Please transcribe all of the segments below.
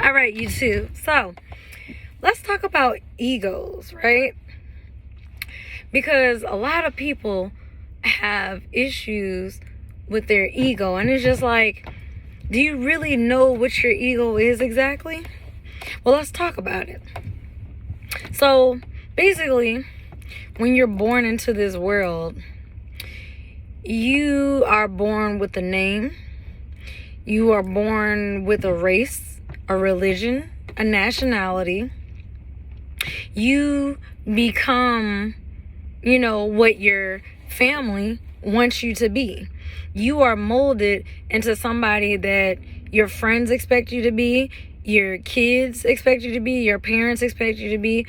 All right, YouTube. So let's talk about egos, right? Because a lot of people have issues with their ego, and it's just like, do you really know what your ego is exactly? Well, let's talk about it. So basically, when you're born into this world, you are born with a name. You are born with a race, a religion, a nationality. You become, what your family wants you to be. You are molded into somebody that your friends expect you to be, your kids expect you to be, your parents expect you to be,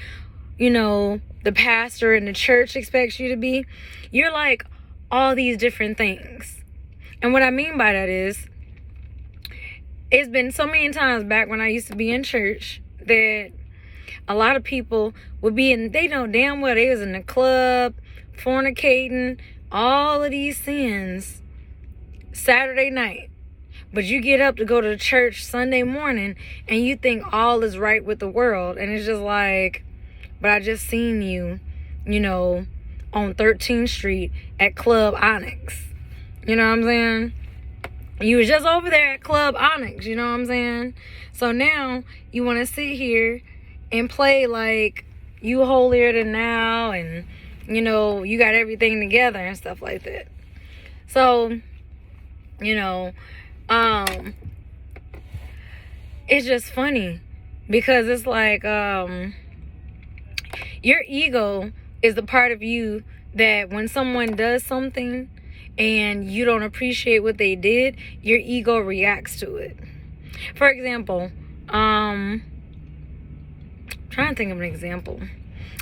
the pastor in the church expects you to be. You're like all these different things. And what I mean by that is, it's been so many times back when I used to be in church that a lot of people would be in, they know damn well they was in the club, fornicating, all of these sins Saturday night. But you get up to go to church Sunday morning and you think all is right with the world. And it's just like, but I just seen you, on 13th Street at Club Onyx. You know what I'm saying? You was just over there at Club Onyx, you know what I'm saying? So now you want to sit here and play like you holier than thou and, you got everything together and stuff like that. So, it's just funny because it's like, your ego is the part of you that when someone does something and you don't appreciate what they did, your ego reacts to it. For example, trying to think of an example.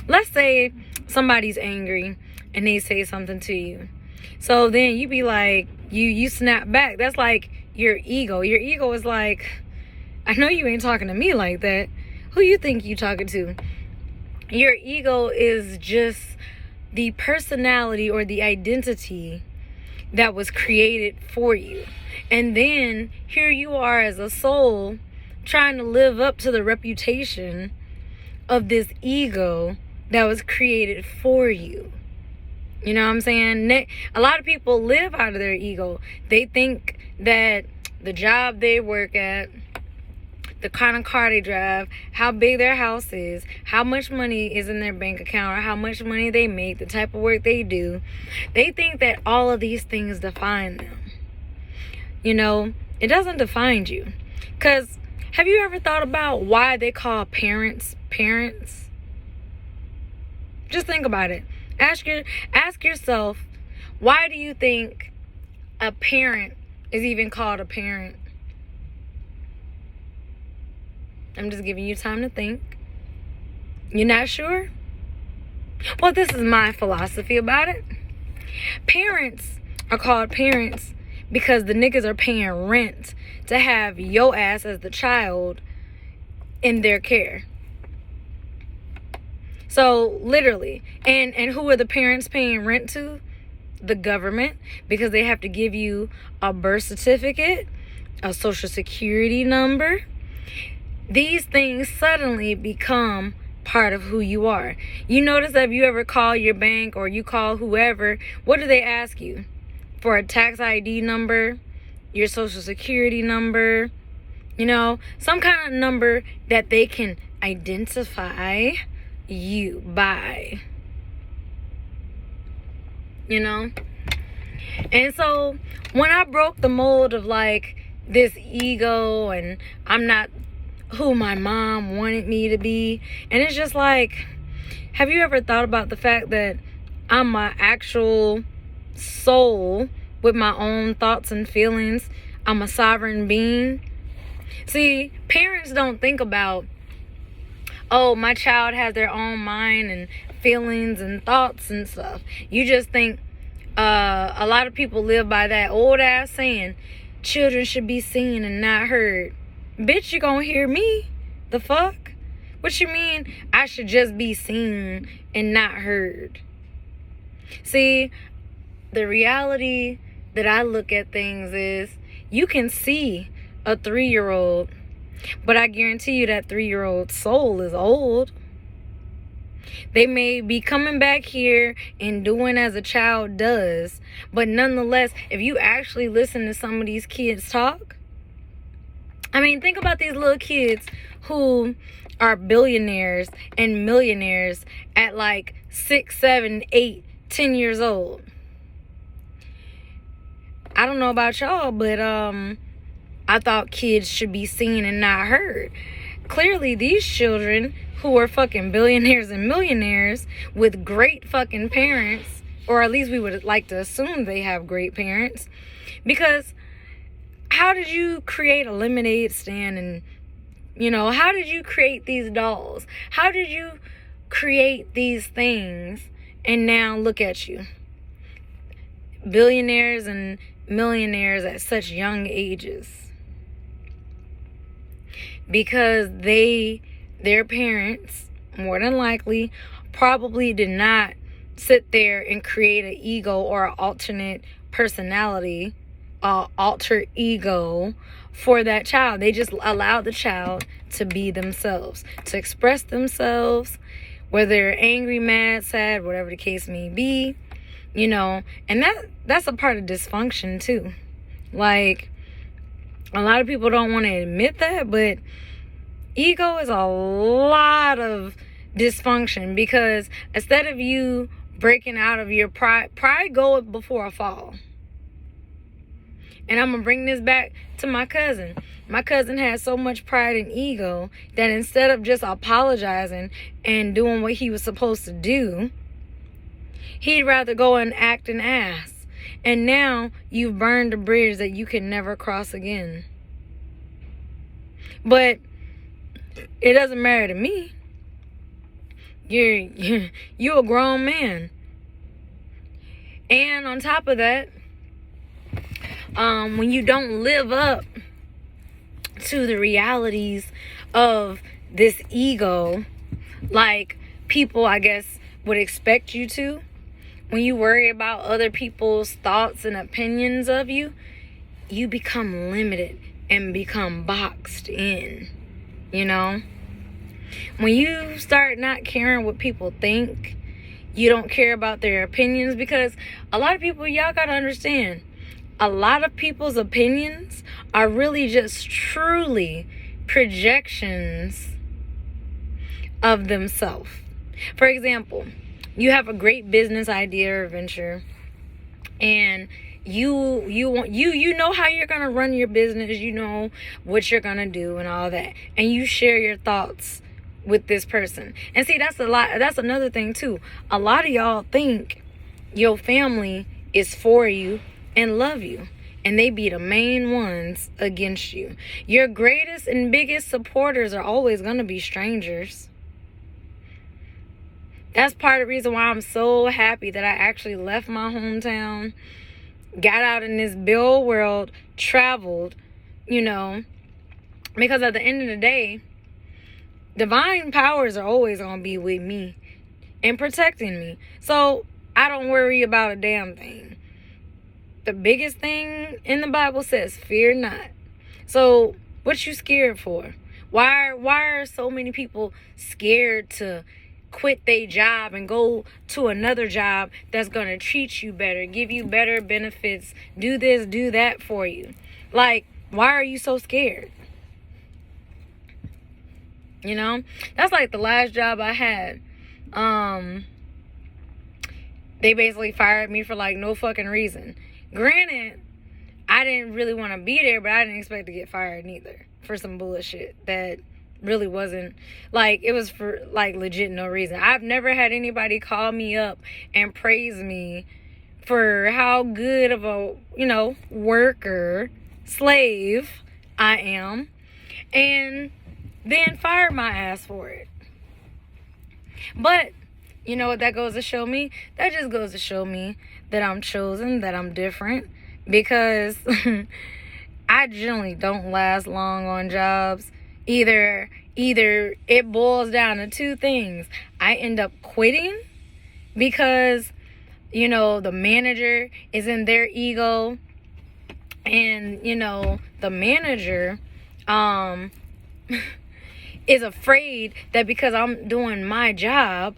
Let's say somebody's angry and they say something to you. So then you be like, you snap back. That's like your ego. Your ego is like, I know you ain't talking to me like that. Who you think you talking to? Your ego is just the personality or the identity that was created for you. And then here you are as a soul trying to live up to the reputation of this ego that was created for you. You know what I'm saying? A lot of people live out of their ego. They think that the job they work at, the kind of car they drive, how big their house is, how much money is in their bank account, or how much money they make, the type of work they do. They think that all of these things define them. It doesn't define you. Because have you ever thought about why they call parents parents? Just think about it. Ask yourself, why do you think a parent is even called a parent? I'm just giving you time to think. You're not sure? Well, this is my philosophy about it. Parents are called parents because the niggas are paying rent to have your ass as the child in their care. So literally, and who are the parents paying rent to? The government, because they have to give you a birth certificate, a social security number. These things suddenly become part of who you are. You notice that if you ever call your bank or you call whoever, what do they ask you? For a tax ID number, your social security number, some kind of number that they can identify you by. And so when I broke the mold of like this ego and I'm not who my mom wanted me to be, and it's just like, have you ever thought about the fact that I'm my actual soul with my own thoughts and feelings? I'm a sovereign being. See, parents don't think about, oh, my child has their own mind and feelings and thoughts and stuff. You just think, a lot of people live by that old ass saying, children should be seen and not heard. Bitch, you gonna hear me? The fuck? What you mean I should just be seen and not heard? See, the reality that I look at things is, you can see a 3-year-old But I guarantee you that 3-year-old soul is old. They may be coming back here and doing as a child does, but nonetheless, if you actually listen to some of these kids talk, I mean, think about these little kids who are billionaires and millionaires at like 6, 7, 8, 10 years old. I don't know about y'all, but I thought kids should be seen and not heard. Clearly, these children who are fucking billionaires and millionaires with great fucking parents, or at least we would like to assume they have great parents, because how did you create a lemonade stand? And how did you create these dolls? How did you create these things? And now look at you, billionaires and millionaires at such young ages, because their parents more than likely probably did not sit there and create an ego or an alternate personality, alter ego for that child. They just allowed the child to be themselves, to express themselves, whether they're angry, mad, sad, whatever the case may be, and that's a part of dysfunction too. Like, a lot of people don't want to admit that, but ego is a lot of dysfunction, because instead of you breaking out of your pride goeth before a fall. And I'm going to bring this back to my cousin. My cousin has so much pride and ego that instead of just apologizing and doing what he was supposed to do, he'd rather go and act an ass. And now you've burned a bridge that you can never cross again. But it doesn't matter to me. You're a grown man. And on top of that, when you don't live up to the realities of this ego, like people, I guess, would expect you to, when you worry about other people's thoughts and opinions of you, you become limited and become boxed in, When you start not caring what people think, you don't care about their opinions, because a lot of people, y'all gotta understand, a lot of people's opinions are really just truly projections of themselves. For example, you have a great business idea or venture, and you know how you're gonna run your business, you know what you're gonna do and all that, and you share your thoughts with this person. And see, that's another thing too. A lot of y'all think your family is for you and love you, and they be the main ones against you. Your greatest and biggest supporters are always gonna be strangers. That's part of the reason why I'm so happy that I actually left my hometown, got out in this bill world, traveled, because at the end of the day, divine powers are always going to be with me and protecting me. So I don't worry about a damn thing. The biggest thing in the Bible says, fear not. So what you scared for? Why are so many people scared to quit their job and go to another job that's going to treat you better, give you better benefits, do this, do that for you? Like, why are you so scared? That's like the last job I had. They basically fired me for like no fucking reason. Granted, I didn't really want to be there, but I didn't expect to get fired neither for some bullshit that really wasn't, like, it was for like legit no reason. I've never had anybody call me up and praise me for how good of a worker, slave I am, and then fire my ass for it. But you know what that goes to show me? That just goes to show me that I'm chosen, that I'm different, because I generally don't last long on jobs. Either it boils down to two things. I end up quitting because the manager is in their ego, and the manager is afraid that because I'm doing my job,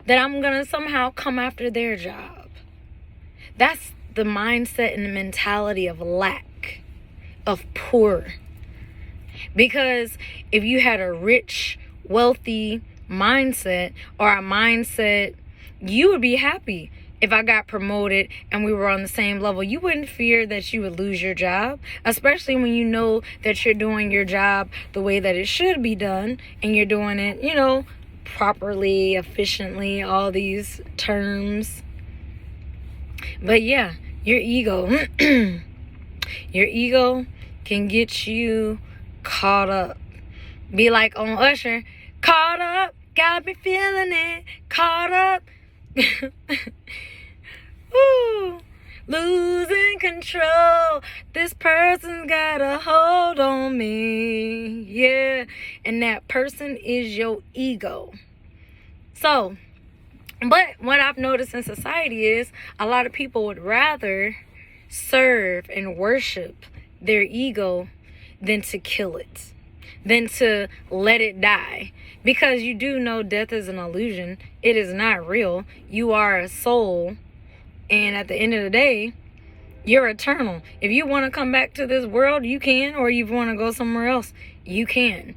that I'm going to somehow come after their job. That's the mindset and the mentality of lack, of poor. Because if you had a rich, wealthy mindset, or a mindset, you would be happy if I got promoted and we were on the same level. You wouldn't fear that you would lose your job, especially when you know that you're doing your job the way that it should be done, and you're doing it, you know, properly, efficiently, all these terms. But yeah, your ego, your ego can get you caught up. Be like on Usher, caught up, got me feeling it, caught up. Ooh, losing control. This person's got a hold on me. Yeah, and that person is your ego. So, but what I've noticed in society is a lot of people would rather serve and worship their ego than to kill it, than to let it die. Because you do know death is an illusion. It is not real. You are a soul. And at the end of the day, you're eternal. If you want to come back to this world, you can. Or you want to go somewhere else, you can.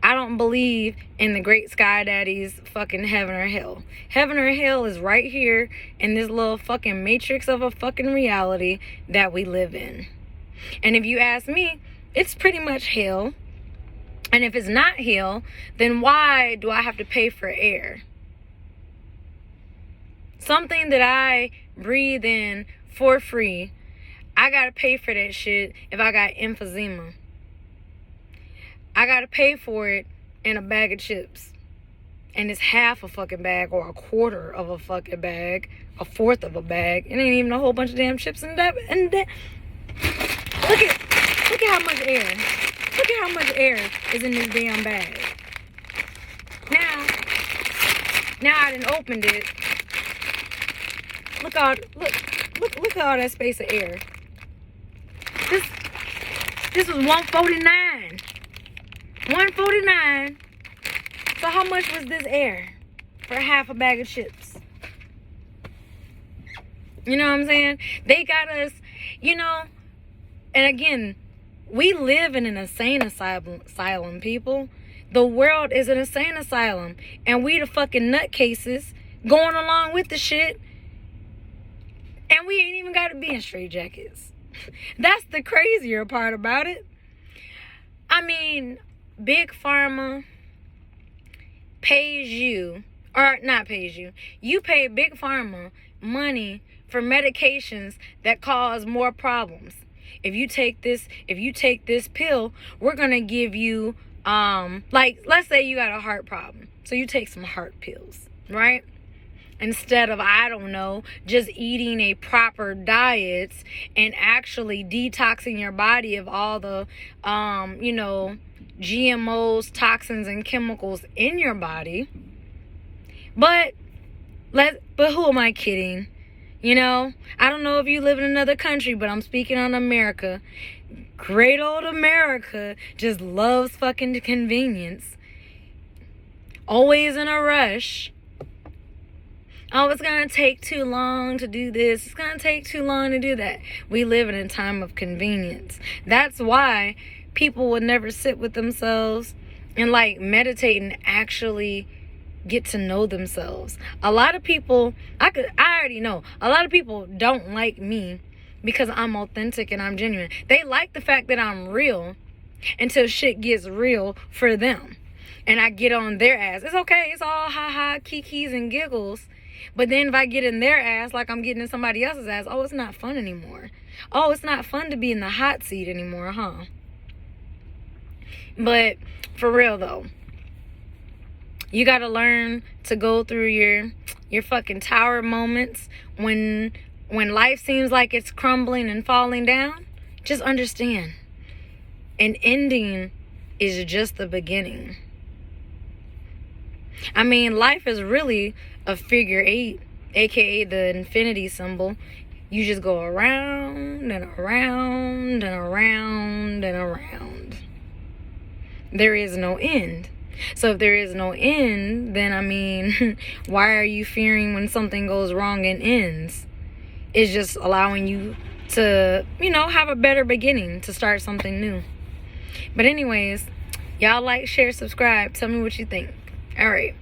I don't believe in the great sky daddy's fucking heaven or hell. Heaven or hell is right here in this little fucking matrix of a fucking reality that we live in. And if you ask me, it's pretty much hell. And if it's not hell, then why do I have to pay for air? Something that I breathe in for free, I gotta pay for that shit if I got emphysema. I gotta pay for it in a bag of chips. And it's half a fucking bag, or a quarter of a fucking bag, a fourth of a bag. It ain't even a whole bunch of damn chips in that. Look at how much air. Look at how much air is in this damn bag. Now I done opened it. Look at all that space of air. This was $149. $149. So how much was this air for half a bag of chips? You know what I'm saying? They got us, you know. And again, we live in an insane asylum, people. The world is an insane asylum. And we the fucking nutcases going along with the shit. And we ain't even got to be in straitjackets. That's the crazier part about it. I mean, Big Pharma pays you, or not pays you. You pay Big Pharma money for medications that cause more problems. If you take this pill, we're going to give you, like, let's say you got a heart problem. So you take some heart pills, right? Instead of, I don't know, just eating a proper diet and actually detoxing your body of all the, you know, GMOs, toxins, and chemicals in your body. But who am I kidding? You know, I don't know if you live in another country, but I'm speaking on America. Great old America just loves fucking convenience. Always in a rush. Oh, it's going to take too long to do this. It's going to take too long to do that. We live in a time of convenience. That's why people would never sit with themselves and like meditate and actually get to know themselves. A lot of people, I already know, a lot of people don't like me because I'm authentic and I'm genuine. They like the fact that I'm real until shit gets real for them. And I get on their ass. It's okay. It's all ha-ha, kikis, and giggles. But then if I get in their ass like I'm getting in somebody else's ass, oh, it's not fun anymore. Oh, it's not fun to be in the hot seat anymore, huh? But for real, though, you got to learn to go through your fucking tower moments when life seems like it's crumbling and falling down. Just understand. An ending is just the beginning. I mean, life is really a figure 8, aka the infinity symbol. You just go around and around and around and around. there is no end. So if there is no end, then I mean, why are you fearing when something goes wrong and ends? It's just allowing you to, have a better beginning, to start something new. But anyways, y'all like, share, subscribe. Tell me what you think. All right.